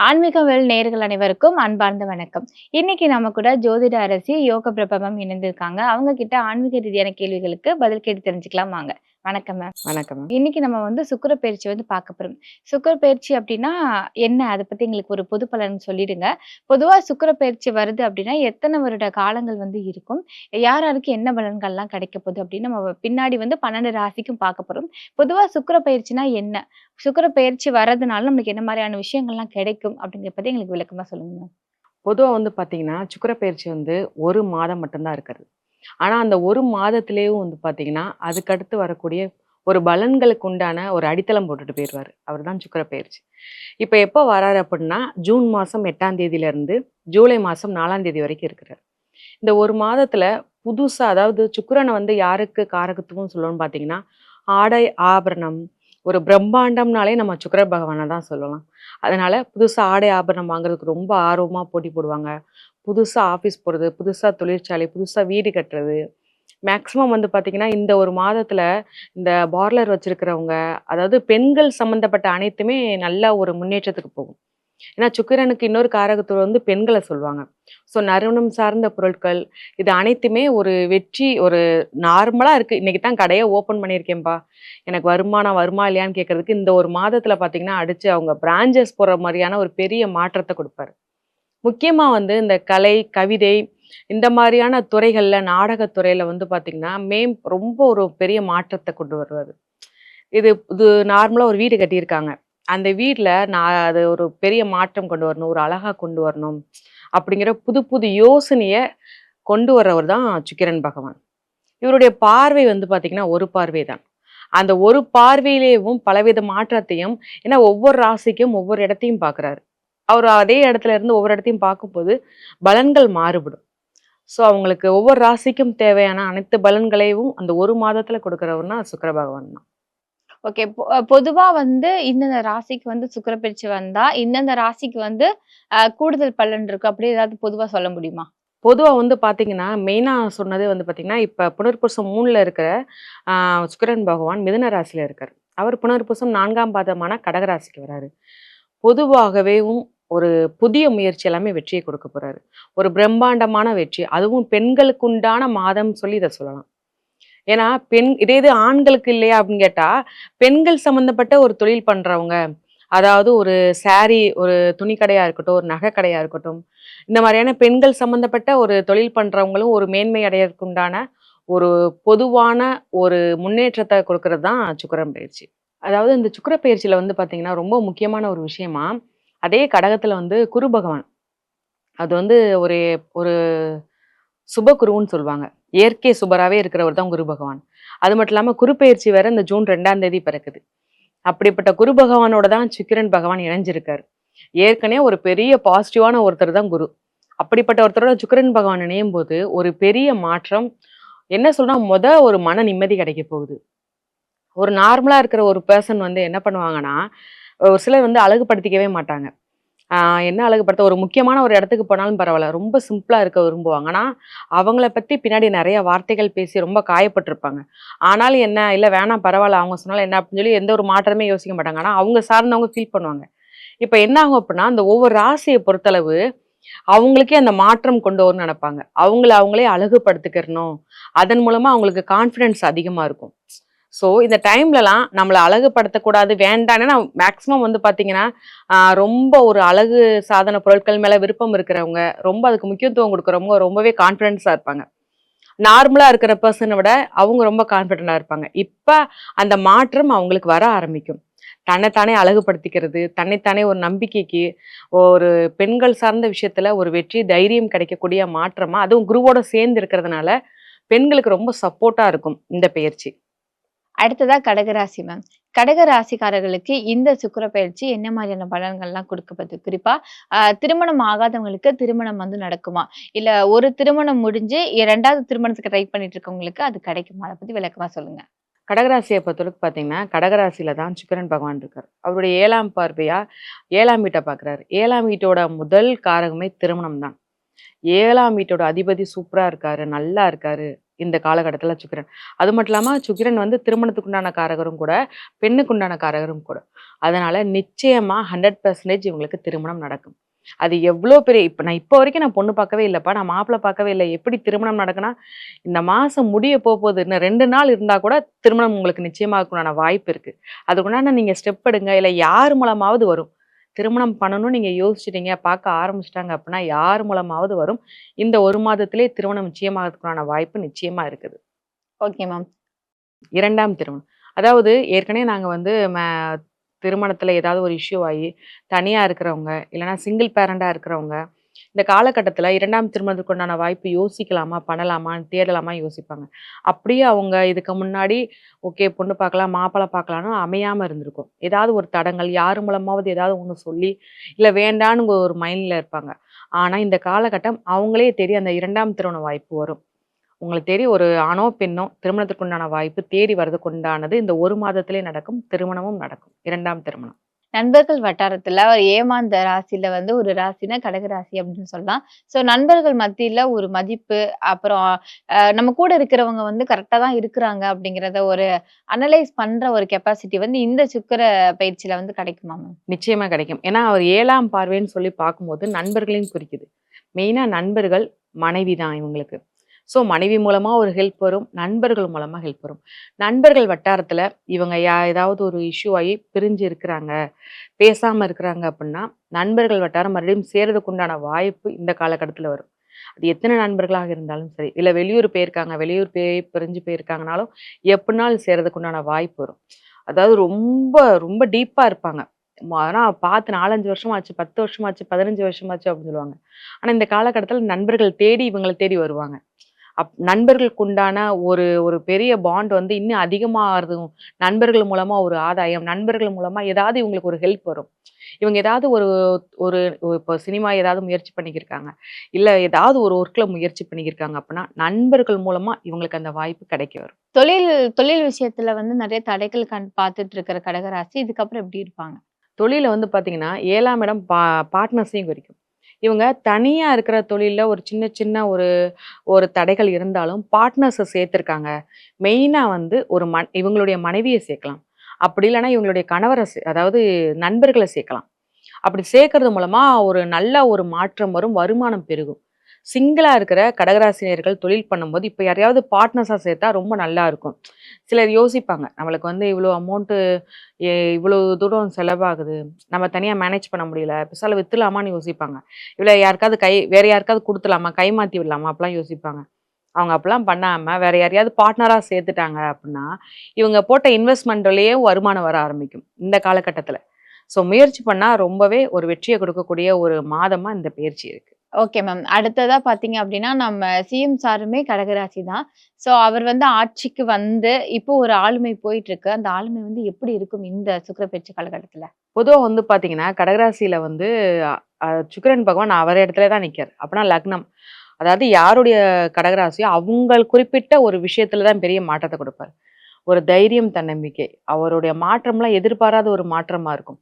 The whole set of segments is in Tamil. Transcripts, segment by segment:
ஆன்மீகவேல் நேயர்கள் அனைவருக்கும் அன்பார்ந்த வணக்கம். இன்னைக்கு நம்ம கூட ஜோதிட அரசி யோக பிரபவம் இணைந்திருக்காங்க. அவங்க கிட்ட ஆன்மீக ரீதியான கேள்விகளுக்கு பதில் கேட்டு தெரிஞ்சுக்கலாம் வாங்க. வணக்கம் மேம். வணக்கம் மேம். இன்னைக்கு நம்ம சுக்கிர பயிற்சி பார்க்க போறோம். சுக்கிர பயிற்சி அப்படின்னா என்ன? அத பத்தி எங்களுக்கு ஒரு பொது பலன் சொல்லிடுங்க. பொதுவா சுக்கிர பயிற்சி வருது அப்படின்னா எத்தன வருட காலங்கள் இருக்கும்? யார் யாருக்கு என்ன பலன்கள்லாம் கிடைக்க போகுது அப்படின்னு நம்ம பின்னாடி 12 ராசிக்கும் பார்க்க போறோம். பொதுவா சுக்கிர பயிற்சினா என்ன? சுக்கிர பயிற்சி வர்றதுனால நம்மளுக்கு என்ன மாரியான விஷயங்கள்லாம் கிடைக்கும் அப்படிங்கிறத பத்தி எங்களுக்கு விளக்கமா சொல்லுங்க மேம். பொதுவா பார்த்தீங்கன்னா, சுக்கிர பயிற்சி 1 மாதம் மட்டும் தான் இருக்கிறது. ஆனா, அந்த 1 மாதத்திலேயும் பார்த்தீங்கன்னா, அதுக்கடுத்து வரக்கூடிய ஒரு பலன்களுக்கு உண்டான ஒரு அடித்தளம் போட்டுட்டு போயிருவாரு. அவர்தான் சுக்கிர பயிற்சி. இப்ப எப்போ வராரு அப்படின்னா, ஜூன் மாசம் 8ஆம் தேதியிலிருந்து ஜூலை மாசம் 4ஆம் தேதி வரைக்கும் இருக்கிறார். இந்த 1 மாதத்துல புதுசா அதாவது சுக்கிரன யாருக்கு காரகத்துவம் சொல்லுவோம்னு பார்த்தீங்கன்னா, ஆடை, ஆபரணம், ஒரு பிரம்மாண்டம்னாலே நம்ம சுக்கிர பகவான தான் சொல்லலாம். அதனால புதுசா ஆடை, ஆபரணம் வாங்குறதுக்கு ரொம்ப ஆர்வமா போட்டி போடுவாங்க. புதுசா ஆஃபீஸ் போறது, புதுசா தொழிற்சாலை, புதுசா வீடு கட்டுறது. மேக்ஸிமம் பார்த்தீங்கன்னா, இந்த 1 மாதத்துல இந்த பார்லர் வச்சிருக்கிறவங்க, அதாவது பெண்கள் சம்மந்தப்பட்ட அனைத்துமே நல்ல ஒரு முன்னேற்றத்துக்கு போகும். ஏன்னா சுக்கிரனுக்கு இன்னொரு காரகத்துவம் பெண்கள சொல்லுவாங்க. ஸோ நறுமணம் சார்ந்த பொருட்கள், இது அனைத்துமே ஒரு வெற்றி ஒரு நார்மலா இருக்கு. இன்னைக்கு தான் கடைய ஓப்பன் பண்ணியிருக்கேன்பா. எனக்கு வருமானம் வருமா இல்லையான்னு கேட்கறதுக்கு இந்த 1 மாதத்துல பார்த்தீங்கன்னா, அடிச்சு அவங்க பிரான்ச்சஸ் போடுற மாரியான ஒரு பெரிய மாற்றத்த குடுப்பாரு. முக்கியமா இந்த கலை, கவிதை இந்த மாரியான துறைகள்ல, நாடகத் துறையில பார்த்தீங்கன்னா, ரொம்ப ஒரு பெரிய மாற்றத்த கொண்டு வருவாரு. இது இது நார்மலா ஒரு வீடு கட்டியிருக்காங்க. அந்த வீட்ல நான் அது ஒரு பெரிய மாற்றம் கொண்டு வரணும். ஒரு அழகா கொண்டு வரணும். அப்படிங்கிற புது புது யோசனைய கொண்டு வரவர் தான் சுக்கிரன் பகவான். இவருடைய பார்வை பார்த்தீங்கன்னா, ஒரு பார்வை தான். அந்த ஒரு பார்வையிலேயும் பலவித மாற்றத்தையும் ஏன்னா ஒவ்வொரு ராசிக்கும் ஒவ்வொரு இடத்தையும் பார்க்குறாரு. அவர் அதே இடத்துல இருந்து ஒவ்வொரு இடத்தையும் பார்க்கும்போது பலன்கள் மாறுபடும். ஸோ அவங்களுக்கு ஒவ்வொரு ராசிக்கும் தேவையான அனைத்து பலன்களையும் அந்த 1 மாதத்துல கொடுக்குறவர்னா சுக்கிர பகவான் தான். ஓகே. பொதுவா இந்தந்த ராசிக்கு சுக்கிர பயிற்சி வந்தா, இந்தந்த ராசிக்கு கூடுதல் பலன் இருக்கு. அப்படி ஏதாவது பொதுவா சொல்ல முடியுமா? பொதுவா பார்த்தீங்கன்னா, மெயினா சொன்னது பார்த்தீங்கன்னா, இப்ப புனர்பூசம் 3ல இருக்கிற ஆ சுக்கிரன் பகவான் மிதுன ராசியில இருக்காரு. அவர் புனர்பூசம் 4ஆம் பாதமான கடக ராசிக்கு வராரு. பொதுவாகவேவும் ஒரு புதிய முயற்சி எல்லாமே வெற்றியை கொடுக்க போறாரு. ஒரு பிரம்மாண்டமான வெற்றி. அதுவும் பெண்களுக்கு உண்டான மாதம் சொல்லி இத சொல்லலாம். ஏன்னா, இதே இது ஆண்களுக்கு இல்லையா அப்படின்னு கேட்டா, பெண்கள் சம்மந்தப்பட்ட ஒரு தொழில் பண்றவங்க, அதாவது ஒரு ஒரு துணி கடையா இருக்கட்டும், ஒரு நகை கடையா இருக்கட்டும், இந்த மாதிரியான பெண்கள் சம்மந்தப்பட்ட ஒரு தொழில் பண்றவங்களும் ஒரு மேன்மை அடையறதுக்கு உண்டான ஒரு பொதுவான ஒரு முன்னேற்றத்த குடுக்குறது தான் சுக்கிரன் பயிற்சி. அதாவது இந்த சுக்கிர பயிற்சியில பார்த்தீங்கன்னா, ரொம்ப முக்கியமான ஒரு விஷயமா, அதே கடகத்துல குரு பகவான். அது ஒரு ஒரு சுபகுருன்னு சொல்லுவாங்க. இயற்கை சுபராவே இருக்கிறவர் தான் குரு பகவான். அது மட்டும் இல்லாம குரு பெயர்ச்சி வேற இந்த ஜூன் 2ஆம் தேதி பிறக்குது. அப்படிப்பட்ட குரு பகவானோட தான் சுக்கிரன் பகவான் இணைஞ்சிருக்காரு. ஏற்கனவே ஒரு பெரிய பாசிட்டிவான ஒருத்தர் தான் குரு. அப்படிப்பட்ட ஒருத்தரோட சுக்கிரன் பகவான் இணையும்போது, ஒரு பெரிய மாற்றம் என்ன சொல்றா ஒரு மன நிம்மதி கிடைக்க போகுது. ஒரு நார்மலா இருக்கிற ஒரு பெர்சன் என்ன பண்ணுவாங்கன்னா, ஒரு சிலர் அழகுபடுத்திக்கவே மாட்டாங்க. என்ன அழகுபடுத்த ஒரு முக்கியமான ஒரு இடத்துக்கு போனாலும் பரவால்ல. ரொம்ப சிம்பிளா இருக்க விரும்புவாங்க. ஆனா, அவங்கள பத்தி பின்னாடி நெறைய வார்த்தைகள் பேசி ரொம்ப காயப்பட்டுருப்பாங்க. ஆனாலும் என்ன, இல்ல வேணாம் பரவால்ல அவங்க சொன்னாலும் என்ன அப்படின்னு சொல்லி எந்த ஒரு மாற்றமே யோசிக்க மாட்டாங்க. ஆனா, அவங்க சார்ந்தவங்க ஃபீல் பண்ணுவாங்க. இப்ப என்ன ஆகும் அப்படின்னா, அந்த ஒவ்வொரு ராசிய பொறுத்தளவு, அவங்களுக்கே அந்த மாற்றம் கொண்டு வரணும்னு நெனைப்பாங்க. அவங்கள அவங்களே அழகுபடுத்திக்கிறணும். அதன் மூலமா அவங்களுக்கு கான்ஃபிடன்ஸ் அதிகமா இருக்கும். ஸோ, இந்த டைம்லலாம் நம்மள அழகுபடுத்தக்கூடாது, வேண்டாம். ஏன்னா மேக்ஸிமம் பார்த்தீங்கன்னா, ரொம்ப ஒரு அழகு சாதன பொருட்கள் மேல விருப்பம் இருக்கிறவங்க, ரொம்ப அதுக்கு முக்கியத்துவம் குடுக்குறவங்க ரொம்பவே கான்ஃபிடன்ஸா இருப்பாங்க. நார்மலா இருக்கிற பெர்சன விட அவங்க ரொம்ப கான்ஃபிடென்ட்டா இருப்பாங்க. இப்ப அந்த மாற்றம் அவங்களுக்கு வர ஆரம்பிக்கும். தன்னைத்தானே அழகுபடுத்திக்கிறது, தன்னைத்தானே ஒரு நம்பிக்கைக்கு, ஒரு பெண்கள் சார்ந்த விஷயத்துல ஒரு வெற்றி, தைரியம் கிடைக்கக்கூடிய மாற்றமா, அதுவும் குருவோட சேர்ந்து இருக்கிறதுனால, பெண்களுக்கு ரொம்ப சப்போர்ட்டா இருக்கும் இந்த பெயர்ச்சி. அடுத்ததா கடகராசி மேம். கடக ராசிக்காரர்களுக்கு இந்த சுக்கிர பயிற்சி என்ன மாதிரியான பலன்கள்லாம் கொடுக்கப்பது? குறிப்பா திருமணம் ஆகாதவங்களுக்கு திருமணம் நடக்குமா? இல்ல ஒரு திருமணம் முடிஞ்சு 2வது திருமணத்துக்கு ட்ரை பண்ணிட்டு இருக்கவங்களுக்கு அது கிடைக்குமா? அத பத்தி விளக்கமா சொல்லுங்க. கடகராசிய பொறுத்தளவுக்கு பார்த்தீங்கன்னா, கடகராசியில தான் சுக்கிரன் பகவான் இருக்காரு. அவருடைய 7ஆம் பார்வையா 7ஆம் வீட்ட பார்க்குறாரு. 7ஆம் வீட்டோட முதல் காரகமே திருமணம் தான். 7ஆம் வீட்டோட அதிபதி சூப்பரா இருக்காரு, நல்லா இருக்காரு. இந்த காலகட்டத்துல சுக்கிரன். அது மட்டும் இல்லாம சுக்கிரன் வந்து திருமணத்துக்குண்டான காரகரும் கூட, பெண்ணுக்குண்டான காரகரும் கூட. அதனால நிச்சயமா 100% இவங்களுக்கு திருமணம் நடக்கும். அது எவ்ளோ பெரிய நான் இப்போ வரைக்கும் நான் பொண்ணு பார்க்கவே இல்லப்பா. நான் மாப்பிள பார்க்கவே இல்ல. எப்படி திருமணம் நடக்கும்னா, இந்த மாசம் முடிய போப்போது. இன்னும் 2 நாள் இருந்தா கூட திருமணம் உங்களுக்கு நிச்சயமாகறதுக்கான வாய்ப்பு இருக்கு. அதுக்குண்டான நீங்க ஸ்டெப் எடுங்க. இல்ல யார் மூலமாவது வரும். திருமணம் பண்ணணும்னு நீங்க யோசிச்சுட்டீங்க, பார்க்க ஆரம்பிச்சுட்டாங்க அப்படின்னா, யார் மூலமாவது வரும். இந்த 1 மாதத்திலே திருமணம் நிச்சயமாகறதுக்கான வாய்ப்பு நிச்சயமா இருக்குது. Okay ma'am. 2ஆம் திருமணம். அதாவது ஏற்கனவே நாங்க வந்து திருமணத்தில ஏதாவது ஒரு இஷ்யூ ஆயி, தனியா இருக்கிறவங்க, இல்லன்னா சிங்கிள் பேரண்டா இருக்கிறவங்க, இந்த காலகட்டத்தில 2ஆம் திருமணத்துக்கு உண்டான வாய்ப்பு யோசிக்கலாமா? பண்ணலாமா? தேடலாமா? யோசிப்பாங்க. அப்படியே அவங்க இதுக்கு முன்னாடி ஓகே பொண்ணு பார்க்கலாம், மாப்பிள்ளை பார்க்கலான்னு அமையாம இருந்திருக்கும். ஏதாவது ஒரு தடங்கல், யார் மூலமாவது ஏதாவது ஒண்ணு சொல்லி, இல்ல வேண்டான்னு ஒரு மைண்ட்ல இருப்பாங்க. ஆனா இந்த காலகட்டம் அவங்களே தேடி அந்த 2ஆம் திருமண வாய்ப்பு வரும். உங்களுக்கு தெரியும் ஒரு ஆணோ, பெண்ணோ திருமணத்திற்குண்டான வாய்ப்பு தேடி வரதுக்கு உண்டானது இந்த 1 மாதத்திலே நடக்கும். திருமணமும் நடக்கும். 2ஆம் திருமணம். நண்பர்கள் வட்டாரத்துல ஒரு ஏமாந்த ராசியில வந்து ஒரு ராசினா கடக ராசி அப்படின்னு சொல்லலாம். ஸோ நண்பர்கள் மத்தியில ஒரு மதிப்பு, அப்புறம் நம்ம கூட இருக்கிறவங்க வந்து கரெக்ட்டா தான் இருக்கிறாங்க அப்படிங்கிறத ஒரு அனலைஸ் பண்ற ஒரு கெப்பாசிட்டி வந்து இந்த சுக்கிர பயிற்சியில வந்து கிடைக்குமா மேம்? நிச்சயமா கிடைக்கும். ஏன்னா அவர் 7ஆம் பார்வைன்னு சொல்லி பார்க்கும்போது நண்பர்களையும் குறிக்குது. மெயினா நண்பர்கள், மனைவி தான் இவங்களுக்கு. ஸோ மனைவி மூலமா ஒரு ஹெல்ப் வரும். நண்பர்கள் மூலமா ஹெல்ப் வரும். நண்பர்கள் வட்டாரத்துல இவங்க ஏதாவது ஒரு இஷ்யூ ஆயி பிரிஞ்சு இருக்கிறாங்க, பேசாம இருக்கிறாங்க அப்படின்னா, நண்பர்கள் வட்டாரம் மறுபடியும் சேர்றதுக்கு உண்டான வாய்ப்பு இந்த காலகட்டத்துல வரும். அது எத்தனை நண்பர்களாக இருந்தாலும் சரி, இல்ல வெளியூர் போயிருக்காங்க, வெளியூர் பிரிஞ்சு போயிருக்காங்கனாலும், எப்படினாலும் சேர்றதுக்கு உண்டான வாய்ப்பு வரும். அதாவது ரொம்ப ரொம்ப டீப்பா இருப்பாங்க. ஆனா பார்த்து 4, 5 வருஷமாச்சு, 10 வருஷமாச்சு, 15 வருஷமாச்சு அப்படின்னு சொல்லுவாங்க. ஆனா இந்த காலகட்டத்துல நண்பர்கள் தேடி இவங்கள தேடி வருவாங்க. நண்பர்களுக்கு உண்டான ஒரு ஒரு பெரிய பாண்ட் வந்து இன்னும் அதிகமாகறதும், நண்பர்கள் மூலமா ஒரு ஆதாயம், நண்பர்கள் மூலமா ஏதாவது இவங்களுக்கு ஒரு ஹெல்ப் வரும். இவங்க ஏதாவது ஒரு ஒரு இப்போ சினிமா ஏதாவது முயற்சி பண்ணிக்கிருக்காங்க. இல்ல ஏதாவது ஒரு ஒர்க்ல முயற்சி பண்ணிக்கிருக்காங்க அப்படின்னா, நண்பர்கள் மூலமா இவங்களுக்கு அந்த வாய்ப்பு கிடைக்க வரும். தொழில் தொழில் விஷயத்துல வந்து நெறைய தடைகள் பார்த்துட்டு இருக்கிற கடகராசி இதுக்கப்புறம் எப்படி இருப்பாங்க? தொழில்ல வந்து பார்த்தீங்கன்னா, 7ஆம் இடம் பார்ட்னர்ஸையும் குறிக்கும். இவங்க தனியா இருக்கிற தொழில்ல ஒரு சின்ன சின்ன ஒரு ஒரு தடைகள் இருந்தாலும் பார்ட்னர்ஸ சேர்த்துருக்காங்க. மெயினா வந்து இவங்களுடைய மனைவிய சேர்க்கலாம். அப்படி இல்லன்னா இவங்களுடைய கணவர அதாவது நண்பர்கள சேர்க்கலாம். அப்படி சேர்க்கறது மூலமா ஒரு நல்ல ஒரு மாற்றம் வரும். வருமானம் பெருகும். சிங்கிளா இருக்கிற கடகராசினியர்கள் தொழில் பண்ணும்போது, இப்ப யாரையாவது பார்ட்னர்ஸா சேர்த்தா ரொம்ப நல்லா இருக்கும். சிலர் யோசிப்பாங்க. நம்மளுக்கு வந்து இவ்ளோ அமௌண்ட்டு இவ்ளோ தூரம் செலவாகுது. நம்ம தனியா மேனேஜ் பண்ண முடியல. பெசால வித்துலாமான்னு யோசிப்பாங்க. இல்ல யாருக்காவது வேற யாருக்காவது குடுத்துலாமா? கைமாத்தி விடலாமா? அப்பலாம் யோசிப்பாங்க. அவங்க அப்பலாம் பண்ணாம, வேற யாரையாவது பார்ட்னரா சேர்த்துட்டாங்க அப்டின்னா, இவங்க போட்ட இன்வெஸ்ட்மெண்ட்லயே வருமானம் வர ஆரம்பிக்கும். இந்த காலகட்டத்தில. ஸோ முயற்சி பண்ணா ரொம்பவே ஒரு வெற்றிய குடுக்கக்கூடிய ஒரு மாதமா இந்த பயிற்சி இருக்கு. Okay ma'am. அடுத்ததா பார்த்தீங்க அப்டின்னா, நம்ம சிஎம் சாருமே கடகராசி தான். ஸோ அவர் வந்து ஆட்சிக்கு வந்து, இப்போ ஒரு ஆளுமை போயிட்டுருக்கு. அந்த ஆளுமை வந்து எப்படி இருக்கும் இந்த சுக்கிர பெயர்ச்சி காலகட்டத்துல? பொதுவா வந்து பார்த்தீங்கன்னா, கடகராசியில வந்து அ அ சுக்கிரன் பகவான் அவர் இடத்துல தான் நிக்காரு. அப்பனா லக்னம். அதாவது யாருடைய கடகராசியோ, அவங்கள் குறிப்பிட்ட ஒரு விஷயத்துல தான் பெரிய மாற்றத்த குடுப்பாரு. ஒரு தைரியம், தன்னம்பிக்கை. அவருடைய மாற்றம்லாம் எதிர்பாராத ஒரு மாற்றமா இருக்கும்.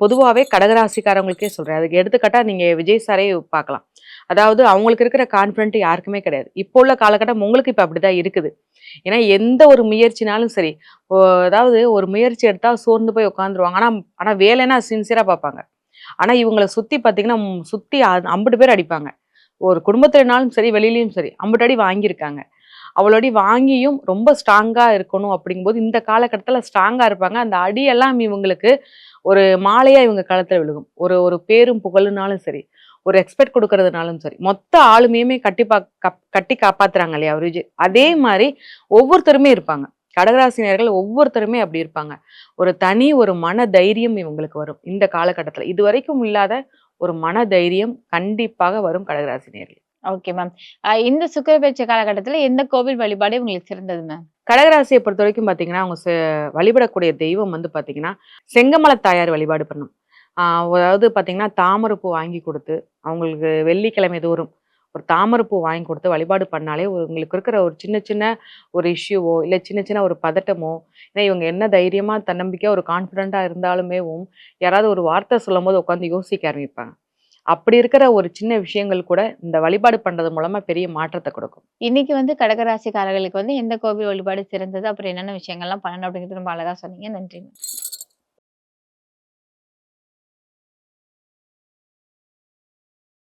பொதுவாவே கடகராசிக்காரவங்களுக்கே சொல்றேன். அதுக்கு எடுத்துக்காட்டா நீங்க விஜய் சாரே பார்க்கலாம். அதாவது அவங்களுக்கு இருக்கிற கான்ஃபிடென்ட் யாருக்குமே கிடையாது. இப்போ உள்ள காலகட்டம் உங்களுக்கு இப்ப அப்படிதான் இருக்குது. ஏன்னா எந்த ஒரு முயற்சினாலும் சரி, ஓ அதாவது ஒரு முயற்சி எடுத்தா சோர்ந்து போய் உட்காந்துருவாங்க. ஆனா ஆனா வேலைன்னா சின்சியரா பார்ப்பாங்க. ஆனா இவங்கள சுத்தி பார்த்தீங்கன்னா, சுத்தி அம்புட்டு பேர் அடிப்பாங்க. ஒரு குடும்பத்திலனாலும் சரி, வெளியிலயும் சரி, அம்புட்டு அடி வாங்கியிருக்காங்க. அவ்வளோ அடி வாங்கியும் ரொம்ப ஸ்ட்ராங்கா இருக்கணும் அப்படிங்கும்போது, இந்த காலகட்டத்தில ஸ்ட்ராங்கா இருப்பாங்க. அந்த அடியெல்லாம் இவங்களுக்கு ஒரு மாலையா இவங்க கழுத்துல விழுகும். ஒரு ஒரு பேரும் புகழுனாலும் சரி, ஒரு ரெஸ்பெக்ட் குடுக்கறதுனாலும் சரி, மொத்த ஆளுமையுமே கட்டி காப்பாத்துறாங்க இல்லையா ஒரு அதே மாரி ஒவ்வொருத்தருமே இருப்பாங்க. கடகராசினியர்கள் ஒவ்வொருத்தருமே அப்படி இருப்பாங்க. ஒரு மன தைரியம் இவங்களுக்கு வரும். இந்த காலகட்டத்தில. இதுவரைக்கும் இல்லாத ஒரு மன தைரியம் கண்டிப்பாக வரும் கடகராசினியர்கள். Okay ma'am. இந்த சுக்கிர பெயர்ச்சி காலகட்டத்துல எந்த கோவில் வழிபாடு உங்களுக்கு சிறந்தது மேம்? கடகராசிய பொறுத்தவரைக்கும் பார்த்தீங்கன்னா, அவங்க வழிபடக்கூடிய தெய்வம் வந்து பார்த்தீங்கன்னா, செங்கமல தாயார் வழிபாடு பண்ணணும். ஆ அதாவது பார்த்தீங்கன்னா, தாமரைப்பூ வாங்கி குடுத்து, அவங்களுக்கு வெள்ளிக்கிழமை தோறும் ஒரு தாமரைப்பூ வாங்கி குடுத்து வழிபாடு பண்ணாலே, உங்களுக்கு இருக்கிற ஒரு சின்ன சின்ன ஒரு இஷ்யூவோ, இல்ல சின்ன சின்ன ஒரு பதட்டமோ, ஏன்னா இவங்க என்ன தைரியமா, தன்னம்பிக்கையா, ஒரு கான்ஃபிடென்ட்டா இருந்தாலுமேவும், யாராவது ஒரு வார்த்தை சொல்லும்போது உட்காந்து யோசிக்க ஆரம்பிப்பாங்க. அப்படி இருக்கிற ஒரு சின்ன விஷயங்கள் கூட இந்த வழிபாடு பண்றது மூலமா பெரிய மாற்றத்தை கொடுக்கும். இன்னைக்கு வந்து கடகராசிக்காரர்களுக்கு வந்து எந்த கோவில் வழிபாடு சிறந்தது, அப்புறம் என்னென்ன விஷயங்கள்லாம் பண்ணணும் அப்படிங்கிறது ரொம்ப அழகா சொன்னீங்க. நன்றி.